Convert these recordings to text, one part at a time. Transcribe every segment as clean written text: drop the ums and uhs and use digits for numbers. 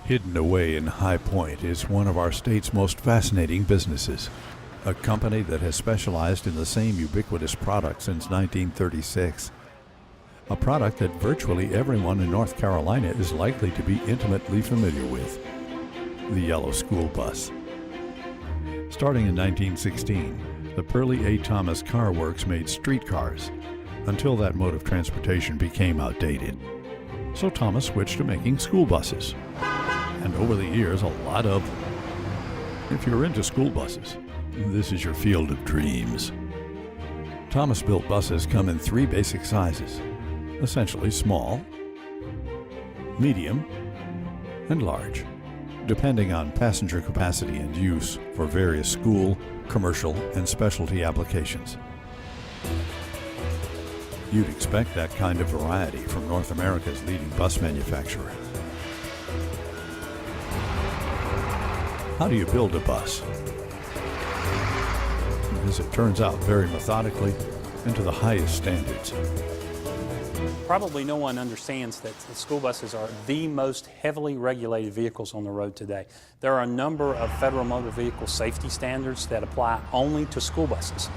Hidden away in High Point is one of our state's most fascinating businesses, a company that has specialized in the same ubiquitous product since 1936. A product that virtually everyone in North Carolina is likely to be intimately familiar with, the yellow school bus. Starting in 1916, the Pearlie A. Thomas Car Works made streetcars until that mode of transportation became outdated. So Thomas switched to making school buses. And over the years, a lot of them. If you're into school buses, this is your field of dreams. Thomas-built buses come in 3 basic sizes, essentially small, medium, and large, depending on passenger capacity and use for various school, commercial, and specialty applications. You'd expect that kind of variety from North America's leading bus manufacturer. How do you build a bus? As it turns out, very methodically and to the highest standards. Probably no one understands that the school buses are the most heavily regulated vehicles on the road today. There are a number of federal motor vehicle safety standards that apply only to school buses.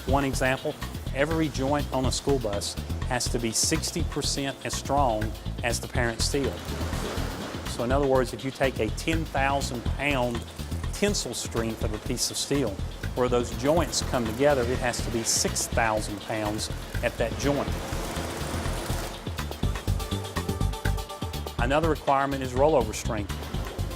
One example, every joint on a school bus has to be 60% as strong as the parent steel. So in other words, if you take a 10,000-pound tensile strength of a piece of steel, where those joints come together, it has to be 6,000 pounds at that joint. Another requirement is rollover strength.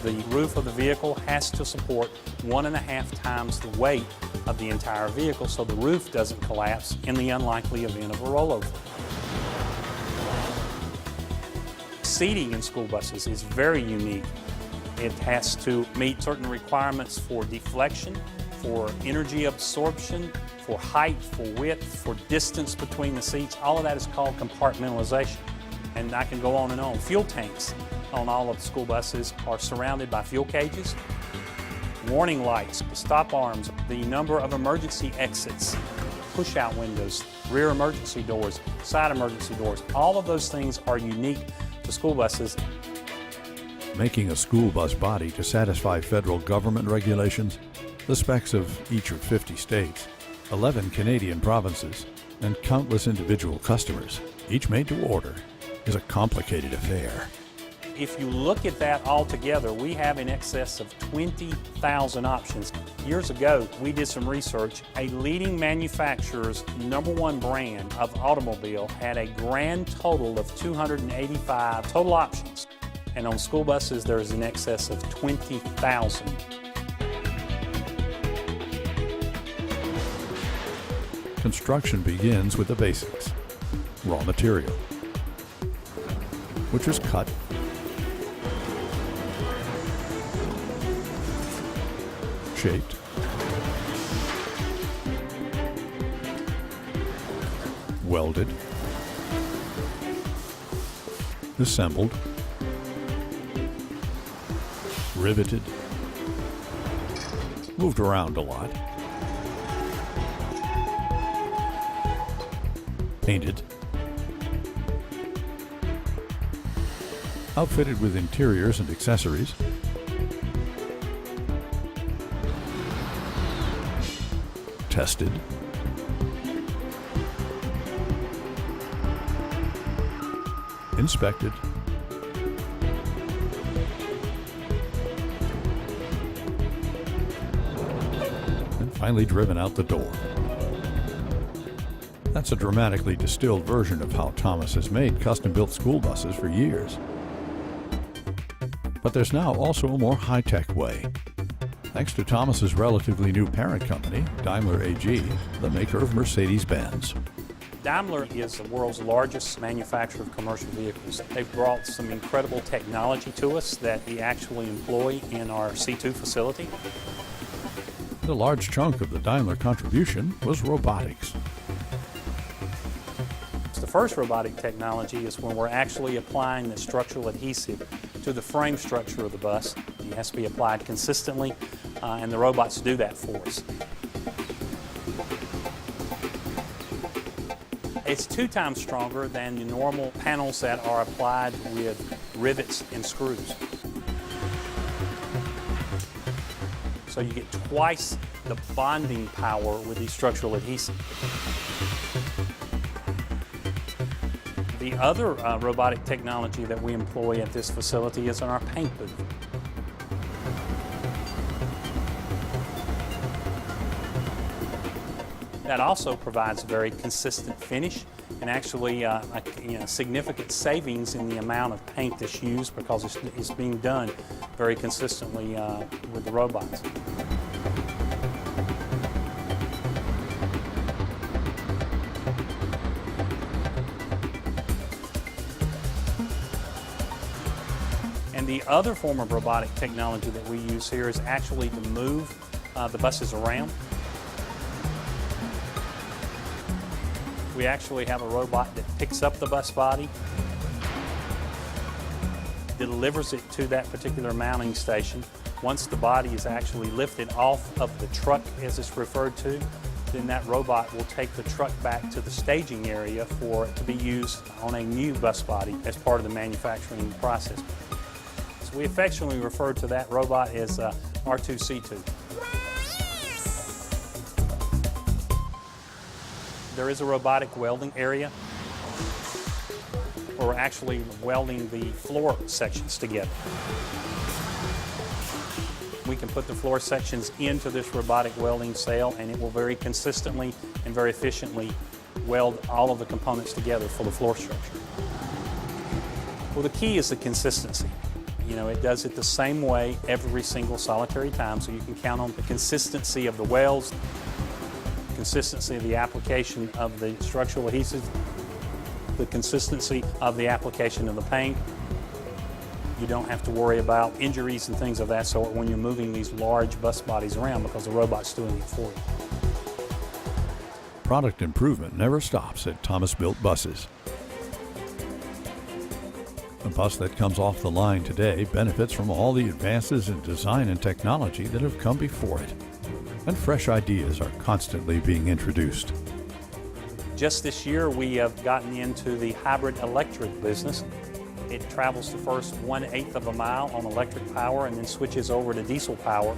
The roof of the vehicle has to support 1.5 times the weight of the entire vehicle so the roof doesn't collapse in the unlikely event of a rollover. Seating in school buses is very unique. It has to meet certain requirements for deflection, for energy absorption, for height, for width, for distance between the seats. All of that is called compartmentalization. And I can go on and on. Fuel tanks on all of the school buses are surrounded by fuel cages, warning lights, stop arms, the number of emergency exits, push-out windows, rear emergency doors, side emergency doors. All of those things are unique to school buses. Making a school bus body to satisfy federal government regulations, the specs of each of 50 states, 11 Canadian provinces, and countless individual customers, each made to order, is a complicated affair. If you look at that all together, we have in excess of 20,000 options. Years ago, we did some research. A leading manufacturer's #1 brand of automobile had a grand total of 285 total options. And on school buses, there is in excess of 20,000. Construction begins with the basics, raw material, which is cut, shaped, welded, assembled, riveted, moved around a lot, painted, outfitted with interiors and accessories, tested, inspected, and finally driven out the door. That's a dramatically distilled version of how Thomas has made custom-built school buses for years. But there's now also a more high-tech way. Thanks to Thomas's relatively new parent company, Daimler AG, the maker of Mercedes-Benz. Daimler is the world's largest manufacturer of commercial vehicles. They've brought some incredible technology to us that we actually employ in our C2 facility. The large chunk of the Daimler contribution was robotics. The first robotic technology is when we're actually applying the structural adhesive to the frame structure of the bus. It has to be applied consistently, and the robots do that for us. It's 2 times stronger than the normal panels that are applied with rivets and screws. So you get twice the bonding power with the structural adhesive. The other robotic technology that we employ at this facility is in our paint booth. That also provides very consistent finish and actually significant savings in the amount of paint that's used because it's being done very consistently with the robots. And the other form of robotic technology that we use here is actually to move the buses around. We actually have a robot that picks up the bus body, delivers it to that particular mounting station. Once the body is actually lifted off of the truck, as it's referred to, then that robot will take the truck back to the staging area for it to be used on a new bus body as part of the manufacturing process. So we affectionately refer to that robot as R2C2. There is a robotic welding area where we're actually welding the floor sections together. We can put the floor sections into this robotic welding cell and it will very consistently and very efficiently weld all of the components together for the floor structure. Well, the key is the consistency. You know, it does it the same way every single solitary time, so you can count on the consistency of the welds, consistency of the application of the structural adhesive, the consistency of the application of the paint. You don't have to worry about injuries and things of that sort when you're moving these large bus bodies around because the robot's doing it for you. Product improvement never stops at Thomas Built Buses. A bus that comes off the line today benefits from all the advances in design and technology that have come before it. And fresh ideas are constantly being introduced. Just this year, we have gotten into the hybrid electric business. It travels the first 1/8 of a mile on electric power and then switches over to diesel power.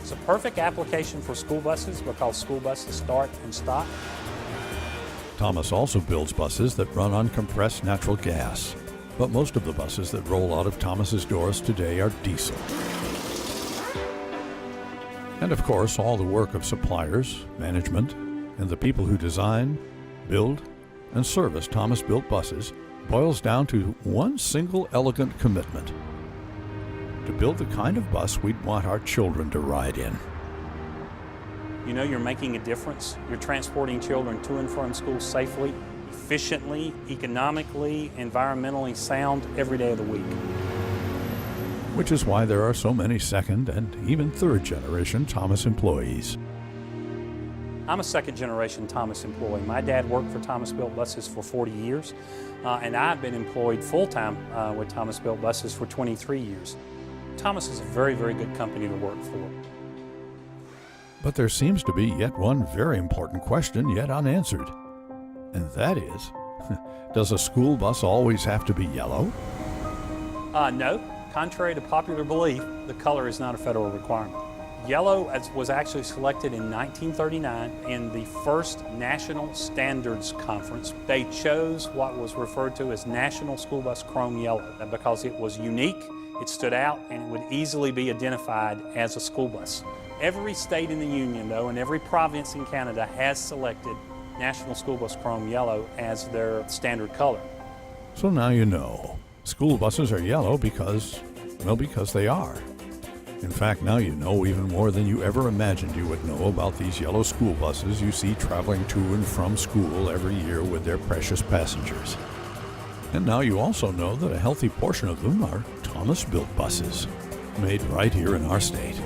It's a perfect application for school buses because school buses start and stop. Thomas also builds buses that run on compressed natural gas, but most of the buses that roll out of Thomas's doors today are diesel. And of course, all the work of suppliers, management, and the people who design, build, and service Thomas Built Buses boils down to one single elegant commitment: to build the kind of bus we'd want our children to ride in. You know, you're making a difference. You're transporting children to and from school safely, efficiently, economically, environmentally sound every day of the week. Which is why there are so many second and even third generation Thomas employees. I'm a second generation Thomas employee. My dad worked for Thomas Built Buses for 40 years, and I've been employed full-time with Thomas Built Buses for 23 years. Thomas is a very, very good company to work for. But there seems to be yet one very important question yet unanswered. And that is, does a school bus always have to be yellow? No. Contrary to popular belief, the color is not a federal requirement. Yellow was actually selected in 1939 in the first National Standards Conference. They chose what was referred to as National School Bus Chrome Yellow because it was unique, it stood out, and it would easily be identified as a school bus. Every state in the Union, though, and every province in Canada has selected National School Bus Chrome Yellow as their standard color. So now you know. School buses are yellow because they are. In fact, now you know even more than you ever imagined you would know about these yellow school buses you see traveling to and from school every year with their precious passengers. And now you also know that a healthy portion of them are Thomas Built Buses, made right here in our state.